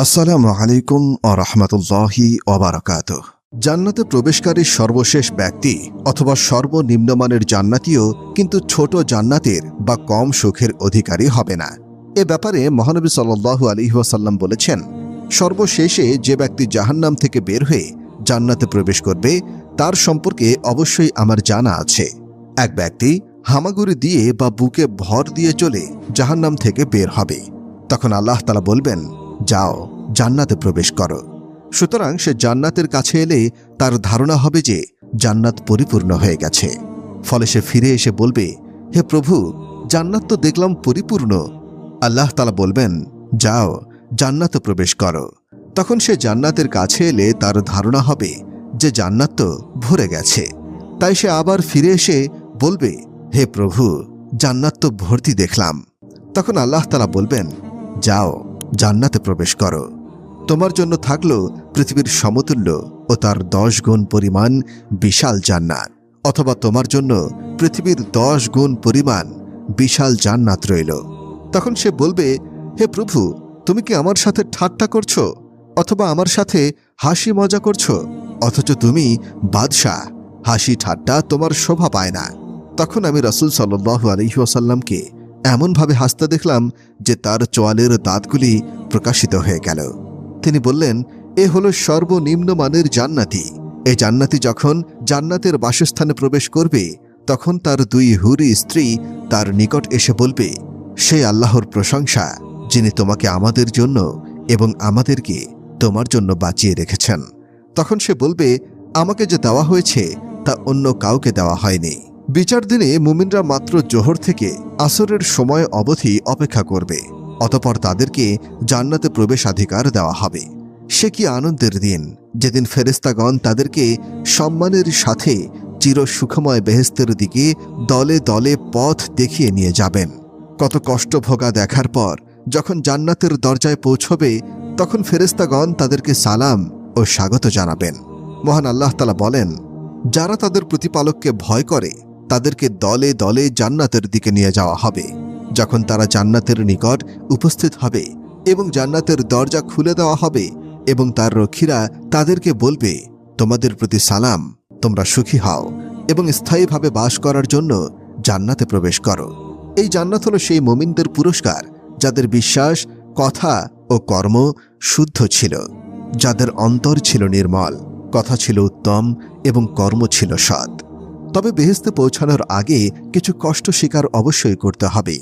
আসসালামু আলাইকুম ওয়া রাহমাতুল্লাহি ওয়া বারাকাতুহু। জান্নাতে প্রবেশকারী সর্বশেষ ব্যক্তি অথবা সর্বনিম্নমানের জান্নাতীও কিন্তু ছোট জান্নাতের বা কম সুখের অধিকারী হবে না। এ ব্যাপারে মহানবী সাল্লাল্লাহু আলাইহি ওয়াসাল্লাম বলেছেন, সর্বশেষে যে ব্যক্তি জাহান্নাম থেকে বের হয়ে জান্নাতে প্রবেশ করবে তার সম্পর্কে অবশ্যই আমার জানা আছে। এক ব্যক্তি হামাগুড়ি দিয়ে বা বুকে ভর দিয়ে চলে জাহান্নাম থেকে বের হবে। তখন আল্লাহ তাআলা বলবেন, যাও জান্নাতে প্রবেশ করো। সুতরাং সে জান্নাতের কাছে এলে তার ধারণা হবে যে জান্নাত পরিপূর্ণ হয়ে গেছে। ফলে সে ফিরে এসে বলবে, হে প্রভু, জান্নাত তো দেখলাম পরিপূর্ণ। আল্লাহ তাআলা বলবেন, যাও জান্নাতে প্রবেশ করো। তখন সে জান্নাতের কাছে এলে তার ধারণা হবে যে জান্নাত তো ভরে গেছে। তাই সে আবার ফিরে এসে বলবে, হে প্রভু, জান্নাত তো ভর্তি দেখলাম। তখন আল্লাহ তাআলা বলবেন, যাও জান্নাতে প্রবেশ করো। তোমার জন্য থাকলো পৃথিবীর সমতুল্য ও তার 10 গুণ পরিমাণ বিশাল জান্নাত, অথবা তোমার জন্য পৃথিবীর 10 গুণ পরিমাণ বিশাল জান্নাত রইল। তখন সে বলবে, হে প্রভু, তুমি কি আমার সাথে ঠাট্টা করছো অথবা আমার সাথে হাসি মজা করছো? অথচ তুমি বাদশাহ, হাসি ঠাট্টা তোমার শোভা পায় না। তখন আমি রাসূল সাল্লাল্লাহু আলাইহি ওয়াসাল্লামকে এমনভাবে হাসতে দেখলাম যে তার চোয়ালের দাঁতগুলি প্রকাশিত হয়ে গেল। তিনি বললেন, এ হলো সর্বনিম্ন মানের জান্নাতি। এই জান্নাতি যখন জান্নাতের বাসস্থানে প্রবেশ করবে তখন তার 2 হুরি স্ত্রী তার নিকট এসে বলবে, সে আল্লাহর প্রশংসা যিনি তোমাকে আমাদের জন্য এবং আমাদেরকে তোমার জন্য বাঁচিয়ে রেখেছেন। তখন সে বলবে, আমাকে যে দেওয়া হয়েছে তা অন্য কাউকে দেওয়া হয়নি। বিচার দিনে মুমিনরা মাত্র জোহর থেকে আসরের সময় অবধি অপেক্ষা করবে, অতঃপর তাদেরকে জান্নাতে প্রবেশাধিকার দেওয়া হবে। সে কি আনন্দের দিন, যেদিন ফেরেশতাগণ তাদেরকে সম্মানের সাথে চির সুখময় বেহেশতের দিকে দলে দলে পথ দেখিয়ে নিয়ে যাবেন। কত কষ্ট ভোগা দেখার পর যখন জান্নাতের দরজায় পৌঁছবে তখন ফেরেশতাগণ তাদেরকে সালাম ও স্বাগত জানাবেন। মহান আল্লাহ তাআলা বলেন, যারা তাদের প্রতিপালককে ভয় করে তাদেরকে দলে দলে জান্নাতের দিকে নিয়ে যাওয়া হবে। যখন তারা জান্নাতের নিকট উপস্থিত হবে এবং জান্নাতের দরজা খুলে দেওয়া হবে এবং তার রক্ষীরা তাদেরকে বলবে, তোমাদের প্রতি সালাম, তোমরা সুখী হও এবং স্থায়ীভাবে বাস করার জন্য জান্নাতে প্রবেশ করো। এই জান্নাত হলো সেই মুমিনদের পুরস্কার যাদের বিশ্বাস, কথা ও কর্ম শুদ্ধ ছিল, যাদের অন্তর ছিল নির্মল, কথা ছিল উত্তম এবং কর্ম ছিল সৎ। তবে বেহেশতে পৌঁছানোর আগে কিছু কষ্ট স্বীকার অবশ্যই করতে হবে।